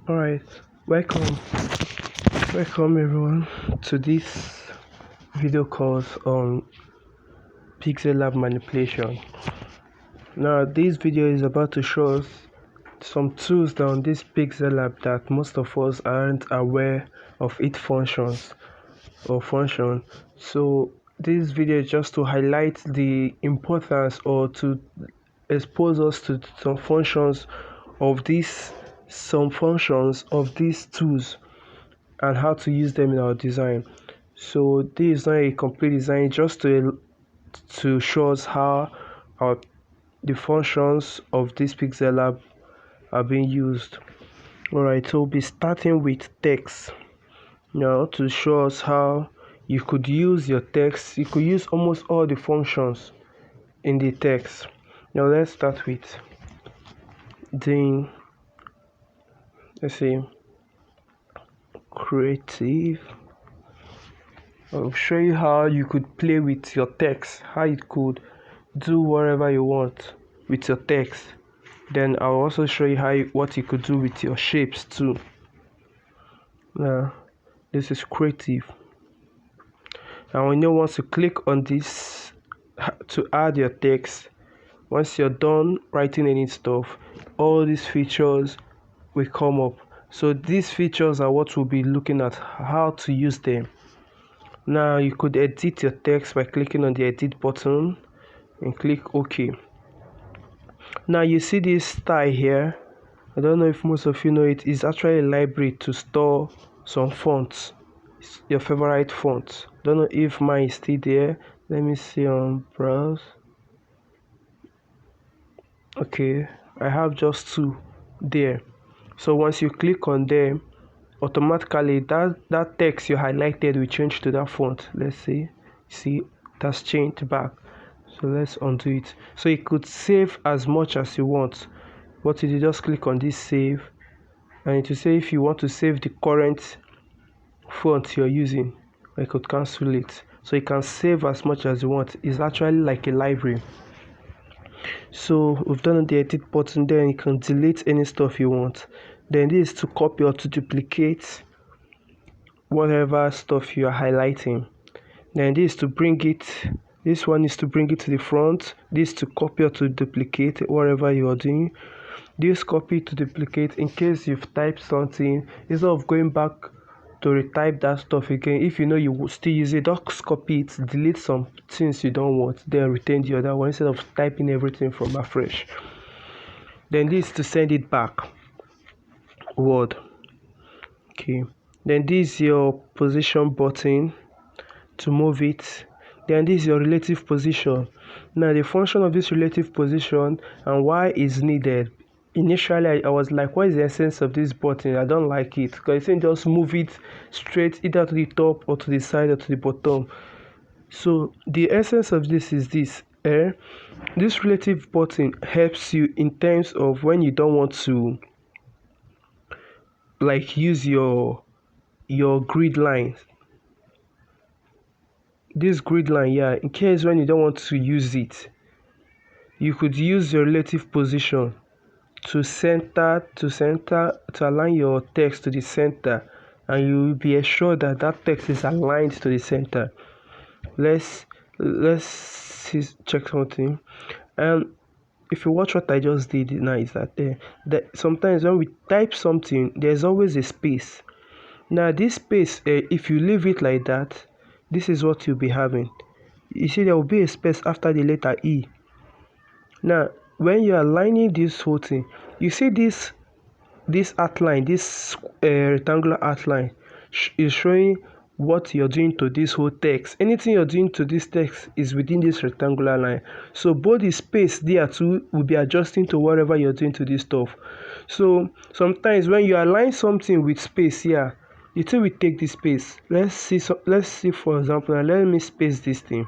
Alright, welcome everyone to this video course on pixel lab manipulation. Now this video is about to show us some tools on this pixel lab that most of us aren't aware of its functions or function. So this video is just to highlight the importance or to expose us to some functions of these tools and how to use them in our design. So this is not a complete design, just to show us how the functions of this pixel lab are being used. Alright, so we'll be starting with text now to show us how you could use your text. You could use almost all the functions in the text. Now let's start with let's see, creative. I'll show you how you could play with your text, how you could do whatever you want with your text. Then I'll also show you what you could do with your shapes too. Now this is creative, and when you want to click on this to add your text, once you're done writing any stuff, all these features will come up. So these features are what we'll be looking at, how to use them. Now you could edit your text by clicking on the edit button and click OK. Now you see this style here. I don't know if most of you know it. It's actually a library to store some fonts, your favorite fonts. Don't know if mine is still there. Let me see on browse. Okay, I have just two there. So once you click on them, automatically that text you highlighted will change to that font. Let's see that's changed back. So let's undo it. So you could save as much as you want. What you do, just click on this save, and to say if you want to save the current font you're using, I could cancel it. So you can save as much as you want. It's actually like a library. So we've done the edit button. Then you can delete any stuff you want. Then this is to copy or to duplicate whatever stuff you are highlighting. Then this to bring it, this one is to bring it to the front. This to copy or to duplicate whatever you are doing. This copy to duplicate in case you've typed something, instead of going back to retype that stuff again. If you know you will still use it, just copy it, delete some things you don't want, then retain the other one instead of typing everything from afresh. Then this to send it back word. Okay, then this is your position button to move it. Then this is your relative position. Now the function of this relative position and why is needed. Initially I was like, what is the essence of this button? I don't like it because it just move it straight either to the top or to the side or to the bottom. So the essence of this is this. This relative button helps you in terms of when you don't want to like use your grid line. This grid line, yeah, in case when you don't want to use it, you could use your relative position to align your text to the center, and you will be assured that that text is aligned to the center. Let's check something. If you watch what I just did now, is that sometimes when we type something, there's always a space. Now this space, if you leave it like that, this is what you'll be having. You see there will be a space after the letter E. Now when you are aligning this whole thing, you see this outline, this rectangular outline is showing what you're doing to this whole text. Anything you're doing to this text is within this rectangular line. So both the space there too will be adjusting to whatever you're doing to this stuff. So sometimes when you align something with space here, you think we take this space. Let's see for example, and let me space this thing.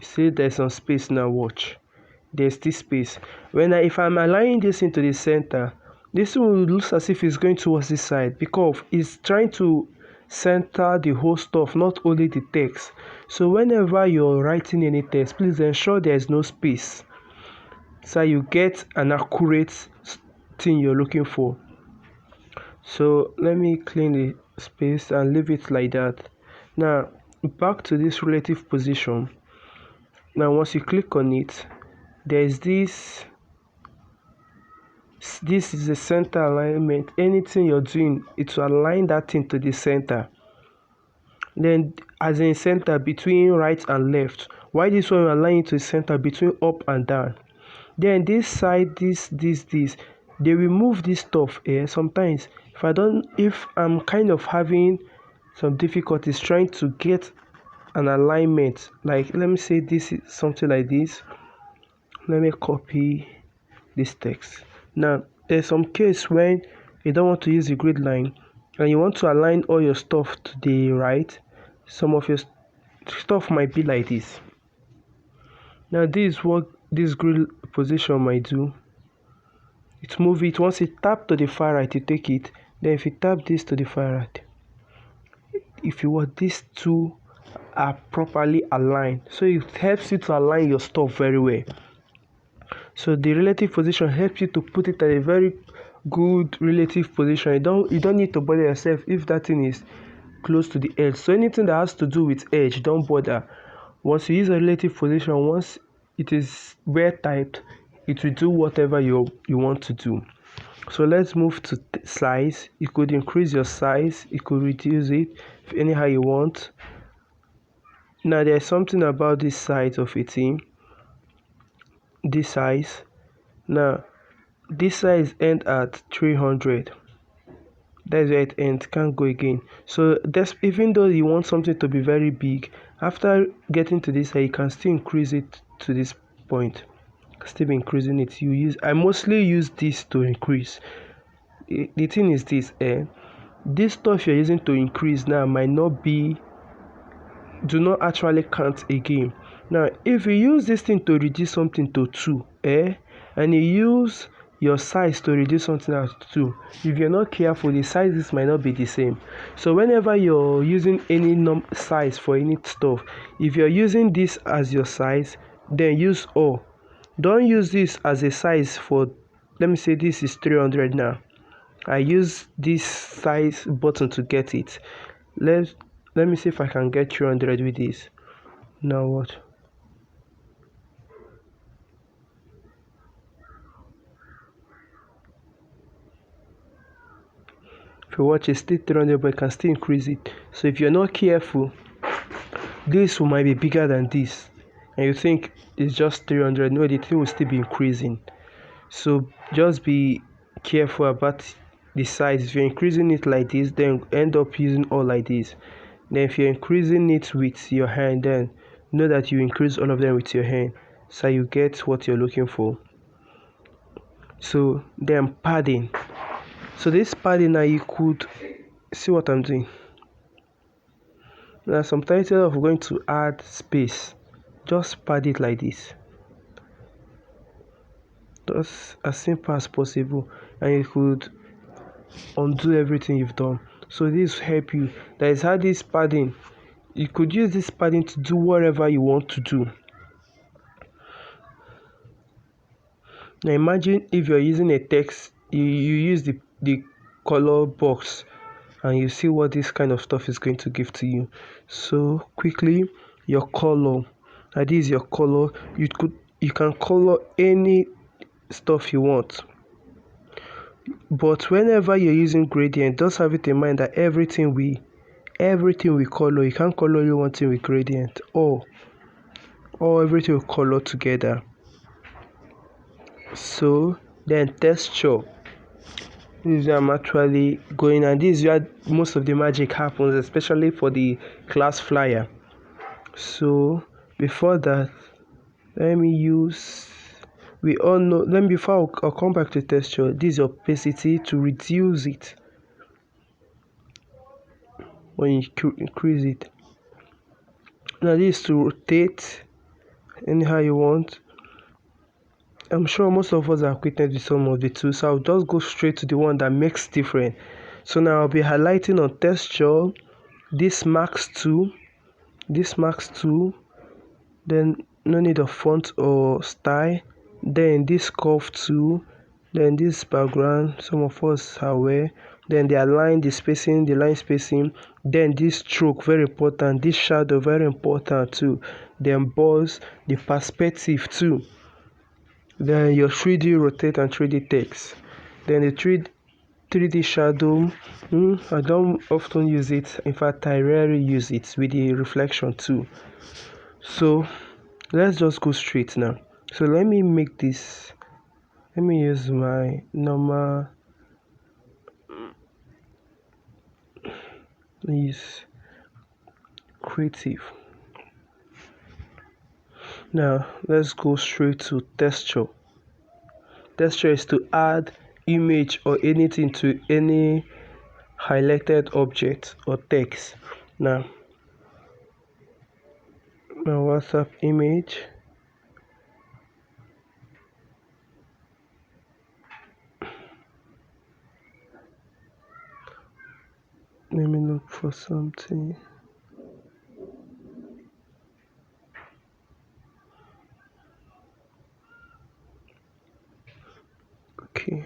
See there's some space now. Watch, there's this space. If I'm aligning this into the center, this will look as if it's going towards this side because it's trying to center the whole stuff, not only the text. So whenever you're writing any text, please ensure there's no space so you get an accurate thing you're looking for. So let me clean the space and leave it like that. Now back to this relative position. Now once you click on it, there is this is the center alignment. Anything you're doing, it will align that thing to the center. Then as in center between right and left, why this one will align it to the center between up and down. Then this side, this they remove this stuff here. Sometimes if I'm kind of having some difficulties trying to get an alignment, like let me say this is something like this. Let me copy this text. Now there's some case when you don't want to use the grid line and you want to align all your stuff to the right. Some of your stuff might be like this. Now this is what this grid position might do. It move it. Once you tap to the far right, you take it. Then if you tap this to the far right, if you want, these two are properly aligned, so it helps you to align your stuff very well. So the relative position helps you to put it at a very good relative position. You don't need to bother yourself if that thing is close to the edge. So anything that has to do with edge, don't bother. Once you use a relative position, once it is well typed, it will do whatever you want to do. So let's move to size. You could increase your size, you could reduce it anyhow you want. Now there's something about this size of a thing. This size. Now this size end at 300. That's where it ends, can't go again. So that's, even though you want something to be very big, after getting to this you can still increase it to this point. Still be increasing it. I mostly use this to increase. The thing is this, this stuff you're using to increase now might not be, do not actually count again. Now if you use this thing to reduce something to 2, and you use your size to reduce something to 2, if you're not careful, the sizes might not be the same. So whenever you're using any size for any stuff, if you're using this as your size, then use all. Don't use this as a size for, let me say this is 300 now. I use this size button to get it. Let me see if I can get 300 with this. Now what? If you watch, it's still 300, but you can still increase it. So if you're not careful, this might be bigger than this, and you think it's just 300. No, the thing will still be increasing. So just be careful about the size. If you're increasing it like this, then end up using all like this. Then if you're increasing it with your hand, then know that you increase all of them with your hand, so you get what you're looking for. So then padding. So this padding, now you could see what I'm doing. Now sometimes instead of going to add space, just pad it like this. Just as simple as possible, and you could undo everything you've done. So this will help you. That is how this padding, you could use this padding to do whatever you want to do. Now imagine if you're using a text, you use the color box, and you see what this kind of stuff is going to give to you. So quickly, your color. Now this is your color. You can color any stuff you want. But whenever you're using gradient, just have it in mind that everything we color, you can't color only one thing with gradient, or everything will color together. So then texture. This is where I'm actually going, and this is where most of the magic happens, especially for the class flyer. So before that, let me use, we all know, then before I'll come back to texture, this is opacity, to reduce it when you increase it. Now this is to rotate anyhow you want. I'm sure most of us are acquainted with some of the tools, so I'll just go straight to the one that makes different. So now I'll be highlighting on texture, this max 2, then no need of font or style, then this curve 2, Then this background, some of us are aware. Then the align, the spacing, the line spacing. Then this stroke, very important. This shadow, very important too. The emboss, the perspective too. Then your 3D rotate and 3D text. Then the 3D shadow, I don't often use it. In fact, I rarely use it with the reflection too. So let's just go straight now. So let me make this. Let me use my normal. Use creative. Now let's go straight to texture. Texture is to add image or anything to any highlighted object or text. Now WhatsApp image. Let me look for something. Okay.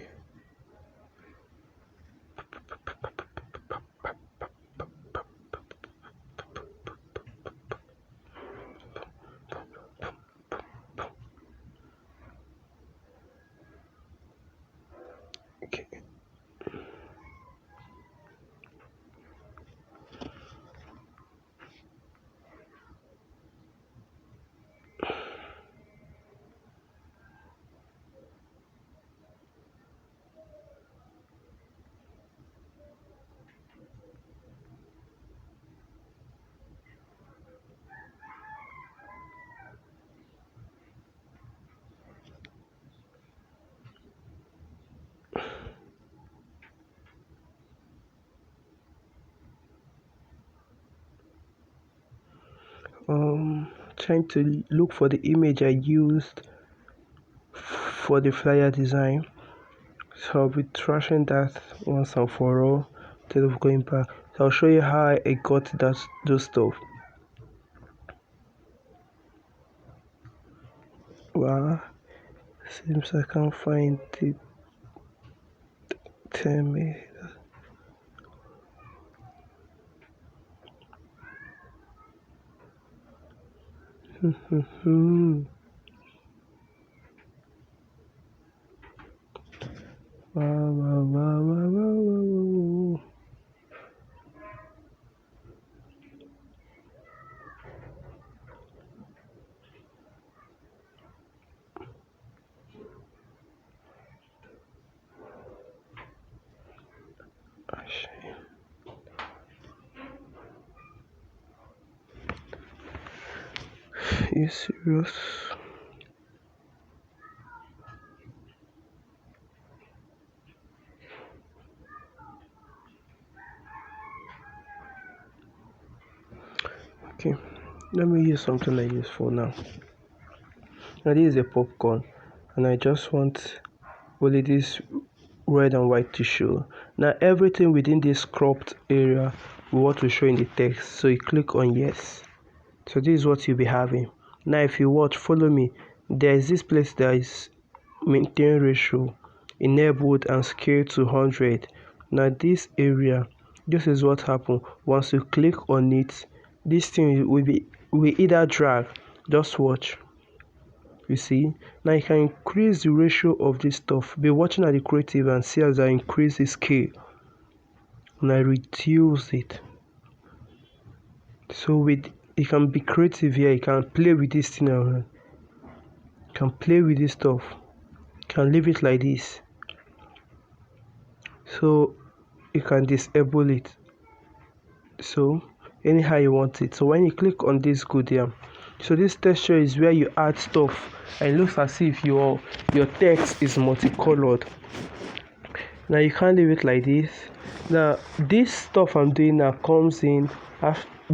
Okay. Trying to look for the image I used for the flyer design. So I'll be trashing that once and for all instead of going back. So I'll show you how I got those stuff. Wow, seems I can't find it. Tell me. Wow. You serious? Okay, let me use something like this for now. Now this is a popcorn, and I just want only this red and white to show. Now everything within this cropped area we want to show in the text, so you click on yes. So this is what you'll be having. Now if you watch, follow me, there is this place that is maintain ratio, enabled and scale to 100. Now this area, this is what happen once you click on it. This thing will either drag. Just watch. You see, now you can increase the ratio of this stuff. Be watching at the creative and see as I increase the scale and I reduce it. So with you can be creative here. You can play with this thing around. You can play with this stuff. You can leave it like this. So you can disable it. So anyhow you want it. So when you click on this good here, so this texture is where you add stuff and it looks as if your text is multicolored. Now you can't leave it like this. Now this stuff I'm doing now comes in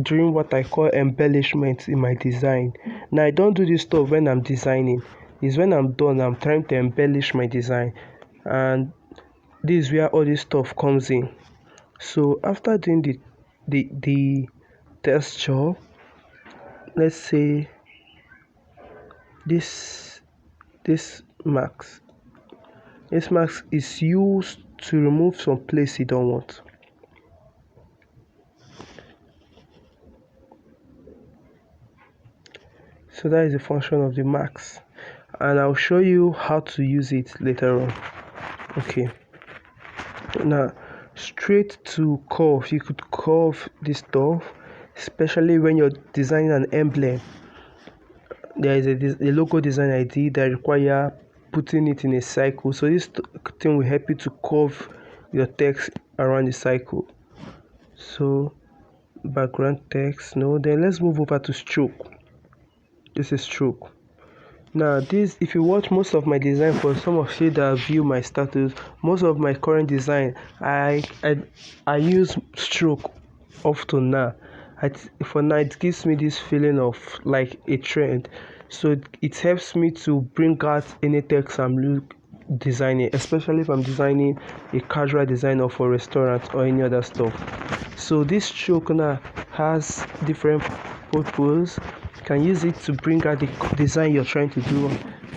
during what I call embellishment in my design. Now I don't do this stuff when I'm designing. It's when I'm done I'm trying to embellish my design, and this is where all this stuff comes in. So after doing the texture, let's say this max, This mask is used to remove some place you don't want. So that is the function of the mask, and I'll show you how to use it later on. Okay, now straight to curve. You could curve this stuff, especially when you're designing an emblem. There is a logo design ID that require putting it in a cycle, so this thing will help you to curve your text around the cycle. So background text, no, then let's move over to stroke. This is stroke. Now this, if you watch most of my design, for some of you that view my status, most of my current design, I use stroke often now. For now it gives me this feeling of like a trend, so it helps me to bring out any text I'm designing, especially if I'm designing a casual design of a restaurant or any other stuff. So this stroke now has different purpose. You can use it to bring out the design you're trying to do,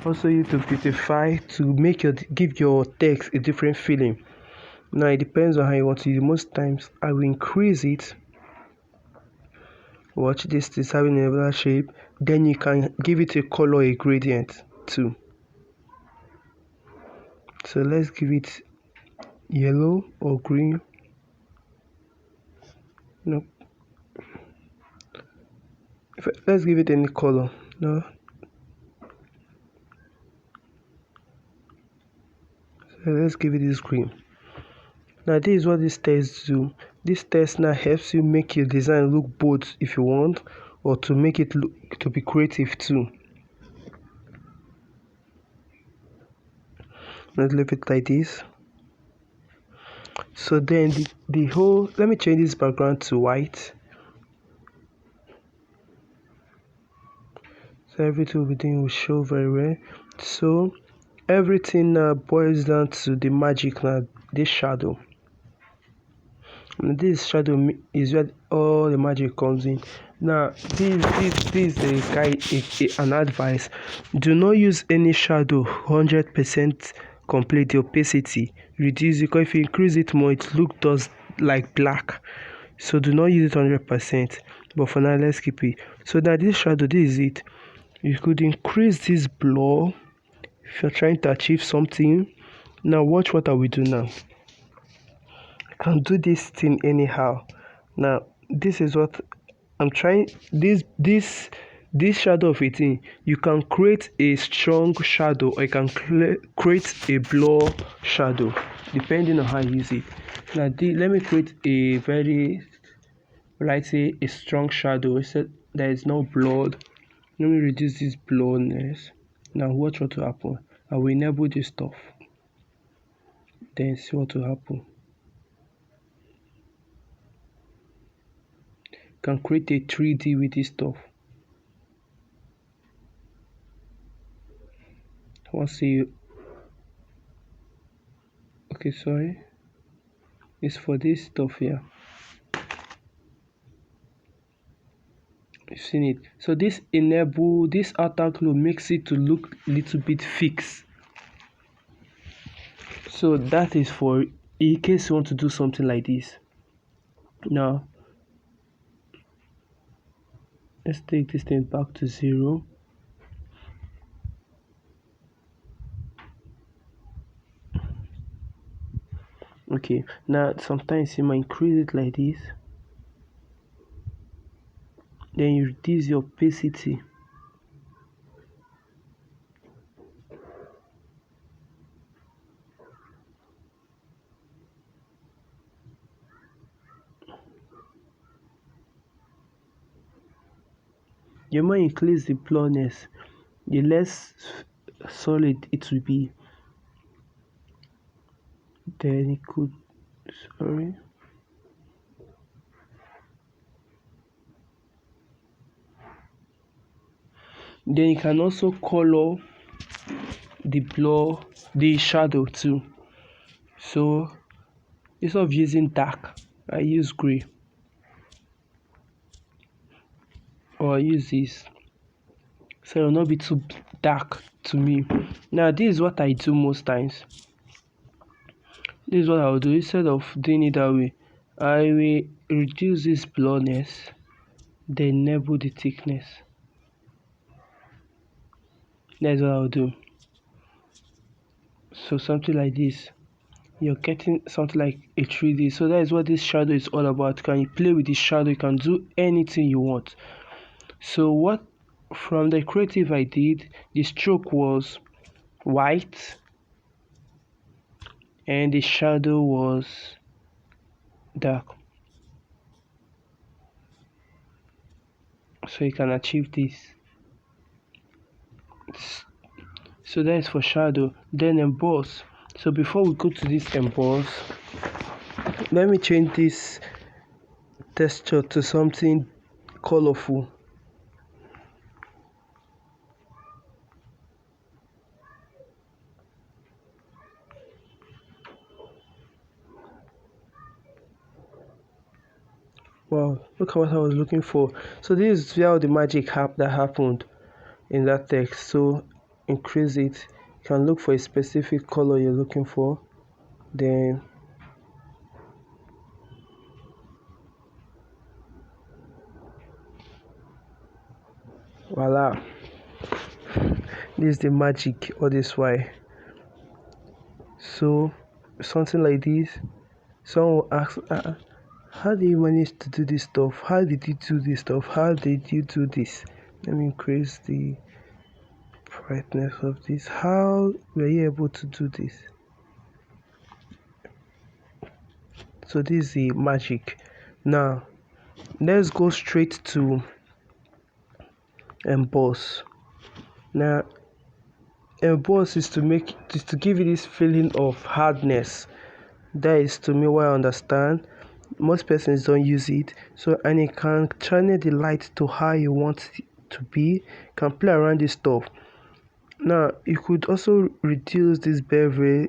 also use to beautify, to make give your text a different feeling. Now it depends on how you want to use it. Most times I will increase it. Watch, this is having another shape, then you can give it a color, a gradient too. So let's give it yellow or green. No, let's give it any color. No, so let's give it this green. Now this is what this text do. This text now helps you make your design look bold if you want, or to make it look to be creative too. Let's leave it like this. So then the whole, let me change this background to white. So everything within will show very well. So everything now boils down to the magic now, this shadow. And this shadow is where all the magic comes in. Now this is an advice. Do not use any shadow 100% complete. The opacity reduce it, because if you increase it more, it does like black. So do not use it 100%, but for now let's keep it. So now this shadow, this is it. You could increase this blur if you're trying to achieve something. Now watch what I will do now. I can do this thing anyhow. Now this is what I'm trying. This shadow of a thing, you can create a strong shadow, or you can create a blur shadow depending on how you use it. Now let me create a very, let's say, a strong shadow. So there is no blood. Let me reduce this blurriness. Now watch what will happen. I will enable this stuff, then see what will happen. Can create a 3D with this stuff. I want to see you. Okay, sorry, it's for this stuff here. You've seen it. So this enable, this outer glow makes it to look a little bit fixed. So that is for in case you want to do something like this. Now let's take this thing back to 0. Okay, now sometimes you might increase it like this, then you reduce your opacity. The more you increase the blurriness, the less solid it will be. Then it could, sorry, then you can also color the blur, the shadow too. So instead of using dark, I use gray, or I use this, so it will not be too dark to me. Now this is what I do most times. This is what I'll do. Instead of doing it that way, I will reduce this blurriness, then enable the thickness. That's what I'll do. So something like this, you're getting something like a 3D. So that is what this shadow is all about. Can you play with this shadow? You can do anything you want. So what from the creative I did, the stroke was white and the shadow was dark. So you can achieve this. So that is for shadow. Then emboss. So before we go to this emboss, let me change this texture to something colorful. Wow, look at what I was looking for. So this is how the magic that happened in that text. So increase it. You can look for a specific color you're looking for. Then voila. This is the magic all this why. So something like this. Someone will ask, how did you manage to do this stuff? How did you do this stuff? How did you do this? Let me increase the brightness of this. How were you able to do this? So this is the magic. Now let's go straight to emboss. Now emboss is to give you this feeling of hardness. That is to me what I understand. Most persons don't use it. So and you can channel the light to how you want it to be. You can play around this stuff. Now you could also reduce this bevel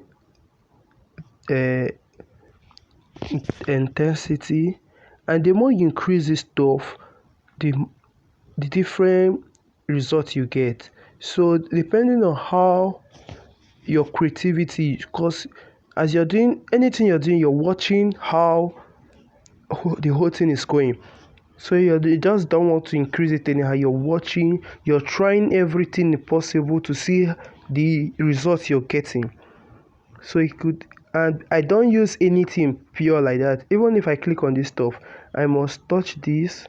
intensity, and the more you increase this stuff, the different result you get. So depending on how your creativity, because as you're doing anything you're doing, you're watching how the whole thing is going. So you just don't want to increase it anyhow. You're watching, you're trying everything possible to see the results you're getting. So it could, and I don't use anything pure like that. Even if I click on this stuff, I must touch this.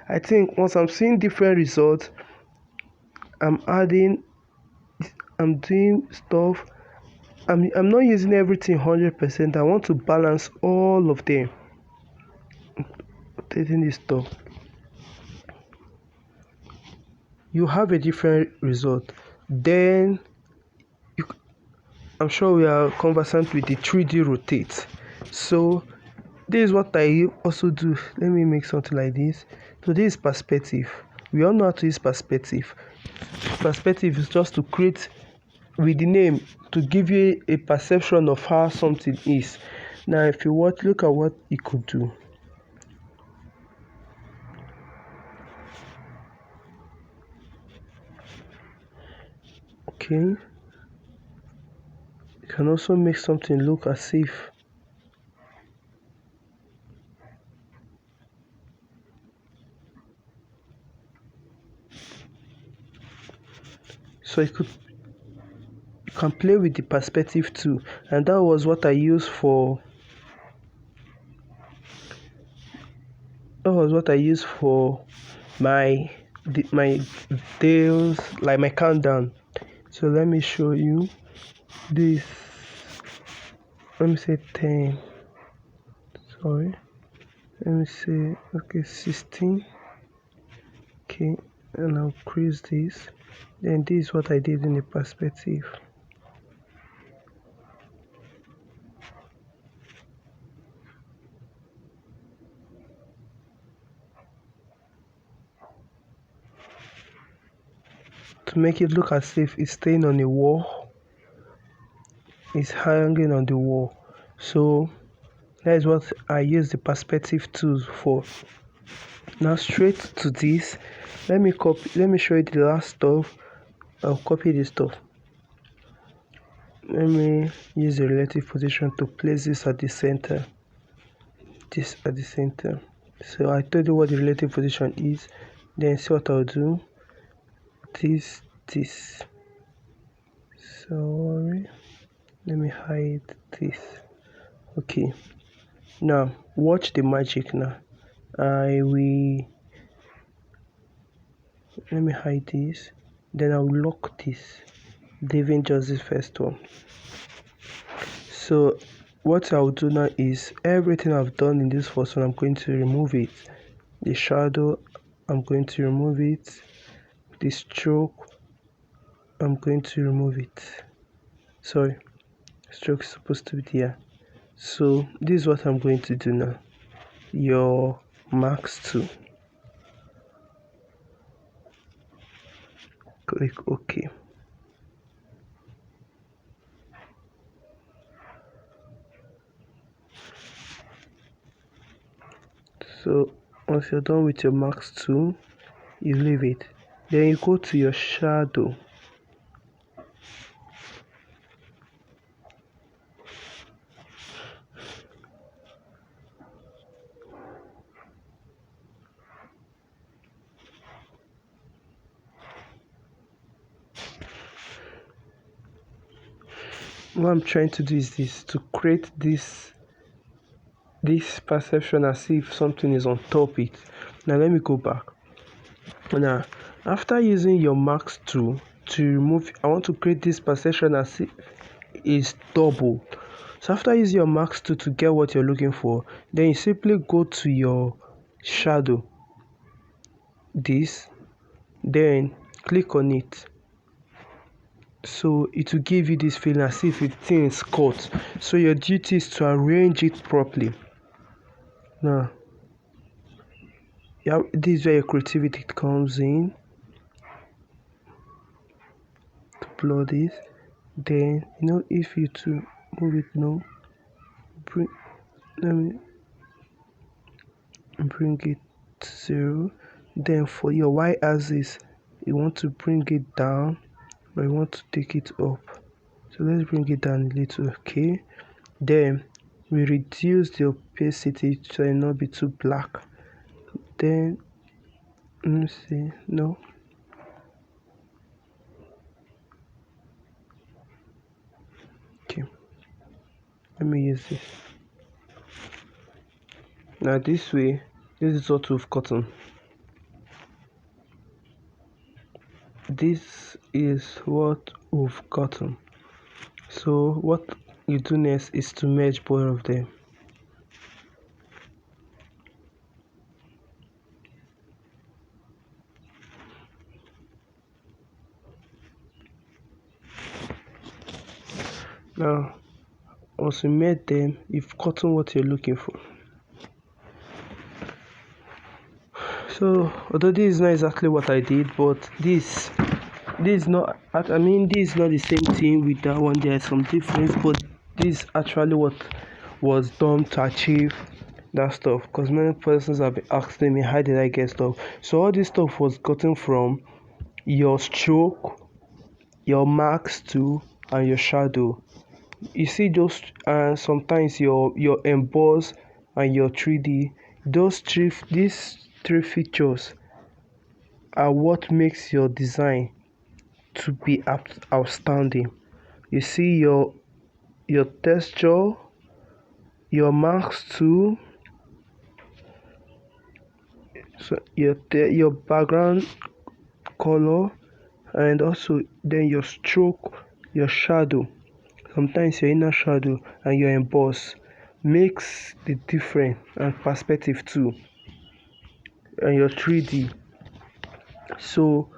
I think once I'm seeing different results, I'm doing stuff. I'm not using everything 100%. I want to balance all of them. Taking this stuff, you have a different result. Then I'm sure we are conversant with the 3D rotate. So this is what I also do. Let me make something like this. So this is perspective. We all know how to use perspective. Perspective is just to create with the name to give you a perception of how something is. Now if you look at what it could do. Okay, you can also make something look as if so you can play with the perspective too, and that was what I used for my days, like my countdown. So let me show you this. Let me say 10. Sorry. Let me say, okay, 16. Okay, and I'll increase this. Then this is what I did in the perspective. To make it look as if it's staying on the wall, it's hanging on the wall. So that is what I use the perspective tools for. Now straight to this, let me show you the last stuff. I'll copy this stuff. Let me use the relative position to place this at the center. So I told you what the relative position is. Then see what I'll do. This. Sorry. Let me hide this. Okay. Now watch the magic now. Let me hide this. Then I'll lock this, leaving just the first one. So what I'll do now is everything I've done in this first one, I'm going to remove it. The shadow, I'm going to remove it. The stroke, I'm going to remove it. Sorry, stroke is supposed to be there. So this is what I'm going to do now. Your max 2. Click OK. So once you're done with your max 2, you leave it. Then you go to your shadow. What I'm trying to do is this, to create this perception as if something is on top it. Now let me go back. Now after using your max 2 to remove, I want to create this perception as if it's double. So after using your max 2 to get what you're looking for, then you simply go to your shadow, this, then click on it. So it will give you this feeling as if it's thing is cut. So your duty is to arrange it properly. Now, yeah, this is where your creativity comes in. To plot this, then if you to move it now, let me bring it to 0. Then for your y-axis, you want to bring it down, but you want to take it up. So let's bring it down a little, okay? Then we reduce the opacity to not be too black. Then let me see, no. Okay, let me use this. Now this way, this is what we've gotten. This is what we've gotten. So what you do next is to merge both of them. Now once you merge them, you've gotten what you're looking for. So although this is not exactly what I did, but this is not, I mean, this is not the same thing with that one. There is some difference, but this is actually what was done to achieve that stuff, because many persons have been asking me how did I get stuff. So all this stuff was gotten from your stroke, your max 2, and your shadow. You see those, sometimes your emboss and your 3D, these three features are what makes your design to be outstanding. You see your texture, your max 2, so your background color, and also then your stroke, your shadow, sometimes your inner shadow, and your emboss makes the difference, and perspective too, and your 3D. So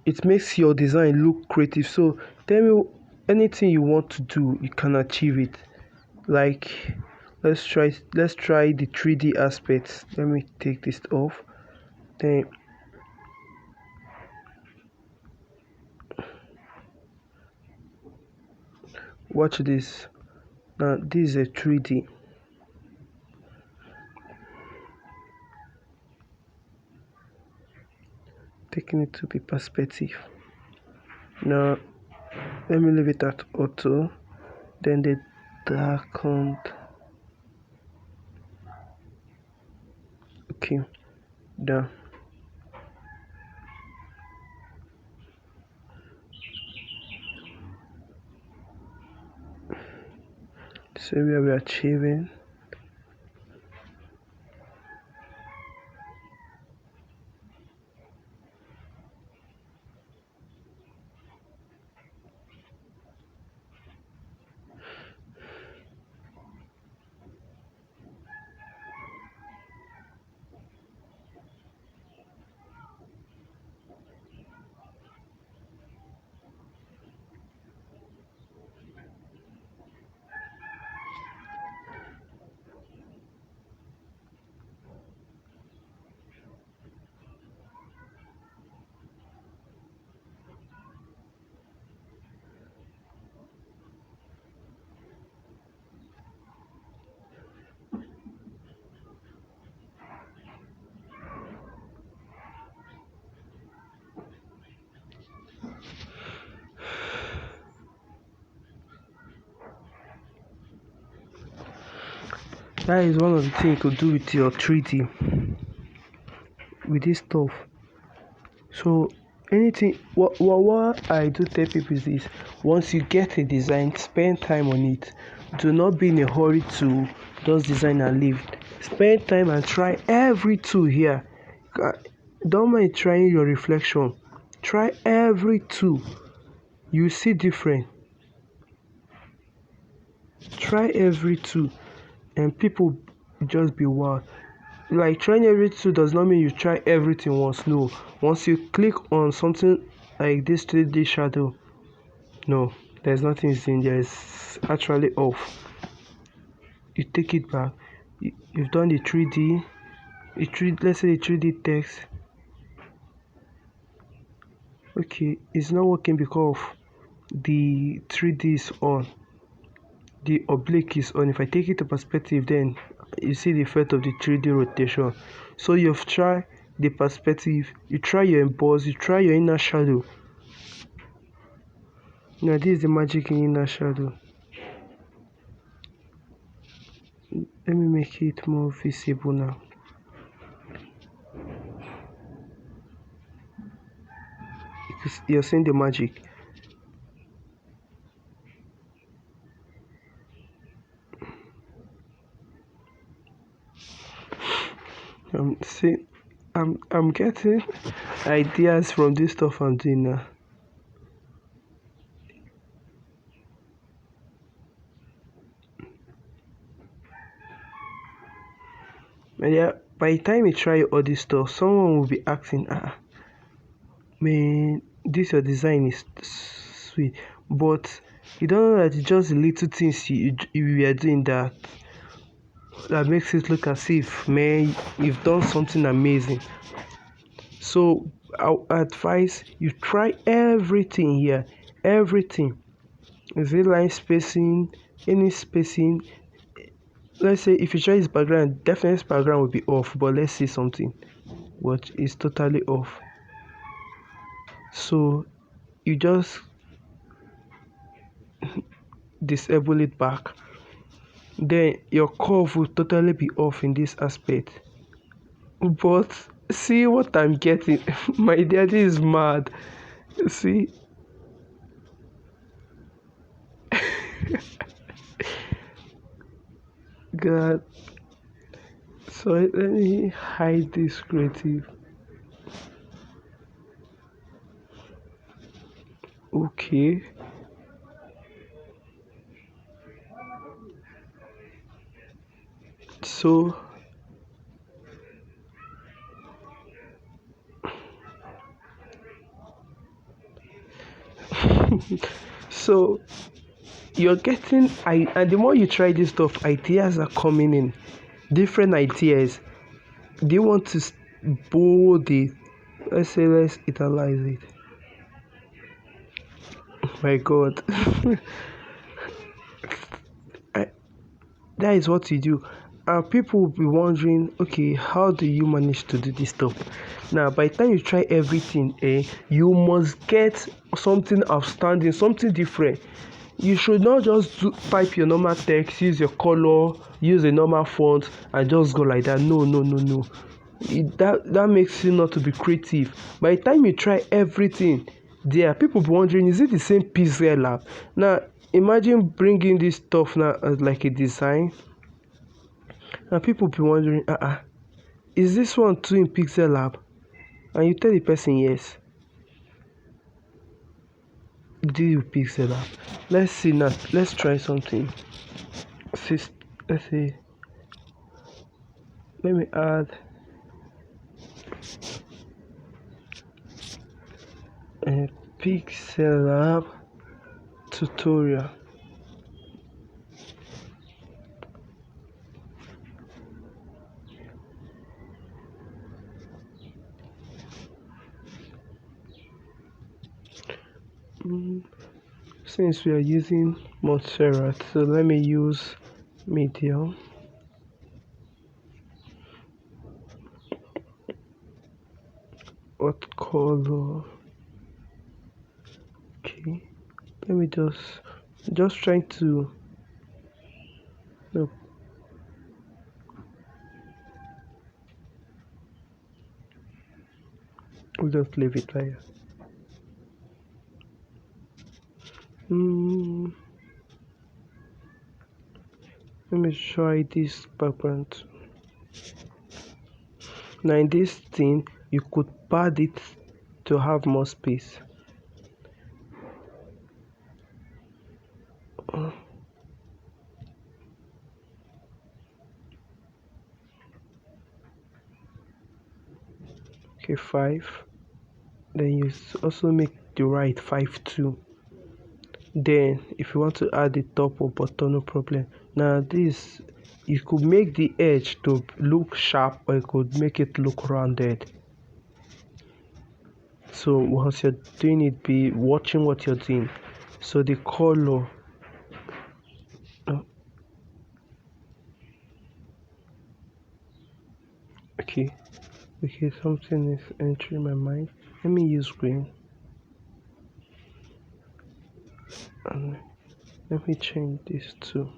it makes your design look creative. So tell me, anything you want to do, you can achieve it. Like let's try the 3D aspect. Let me take this off. Then watch this. Now this is a 3D. Taking it to be perspective. Now let me leave it at auto. then the darkened. Okay, done. So we are achieving. That is one of the things you could do with your 3D, with this stuff. So anything, what I do tell people is this: once you get a design, spend time on it. Do not be in a hurry to just design and leave. Spend time and try every tool here. Don't mind trying your reflection. Try every tool. You see different. Try every tool, and people just be wild. Like, trying every tool does not mean you try everything once. No, once you click on something like this 3D shadow, no, there's nothing in there. It's actually off. You take it back. You've done the 3D. Let's say the 3D text. Okay, it's not working because the 3D is on. The oblique is on. If I take it to perspective, then you see the effect of the 3D rotation. So you've tried the perspective, you try your emboss, you try your inner shadow. Now this is the magic in inner shadow. Let me make it more visible now. Because you're seeing the magic. See, I'm getting ideas from this stuff I'm doing now. And yeah, by the time you try all this stuff, someone will be asking, man, this your design is sweet, but you don't know that it's just the little things you are doing that makes it look as if, man, you've done something amazing. So I'll advise you try everything here, everything. Is it line spacing, any spacing? Let's say if you try this background, definitely this background will be off, but let's see something. What is totally off. So you just disable it back. Then your curve will totally be off in this aspect. But see what I'm getting. My daddy is mad. See? God. So let me hide this creative. Okay. So so you're getting and the more you try this stuff, ideas are coming in. Different ideas. Do you want to bold it? Let's italize it. My God. That is what you do. And people will be wondering, okay, how do you manage to do this stuff? Now, by the time you try everything, you must get something outstanding, something different. you should not just type your normal text, use your color, use a normal font, and just go like that. No, no, no, no. That makes you not to be creative. By the time you try everything there, people be wondering, is it the same pixel lab? Now imagine bringing this stuff now as like a design, and people be wondering, is this one too in pixel lab? And you tell the person yes, do you pixel lab? Let's see now, let's try something. Let's see, let me add a pixel lab tutorial. Since we are using Montserrat, so let me use medium. What color? Okay, let me just trying to, no, we'll just leave it like that. Let me try this background. Now in this thing, you could pad it to have more space. Okay, 5. Then you also make the right 5 too. Then if you want to add the top or bottom, no problem. Now this, you could make the edge to look sharp, or you could make it look rounded. So once you're doing it, be watching what you're doing. So the color, okay, something is entering my mind. Let me use green, and let me change this too.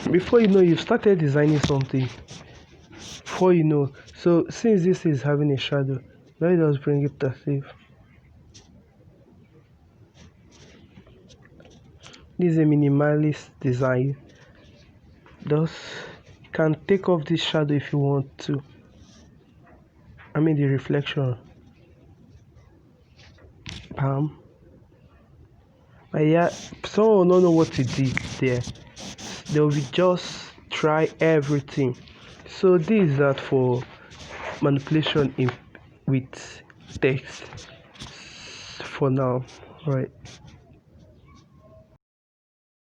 Before you know, you've started designing something. Before you know, so since this is having a shadow, let me just bring it as if this is a minimalist design. Thus, you can take off this shadow if you want to. I mean the reflection. Bam. But yeah, someone will not know what to do there. They will just try everything. So this is that for manipulation with text for now, right?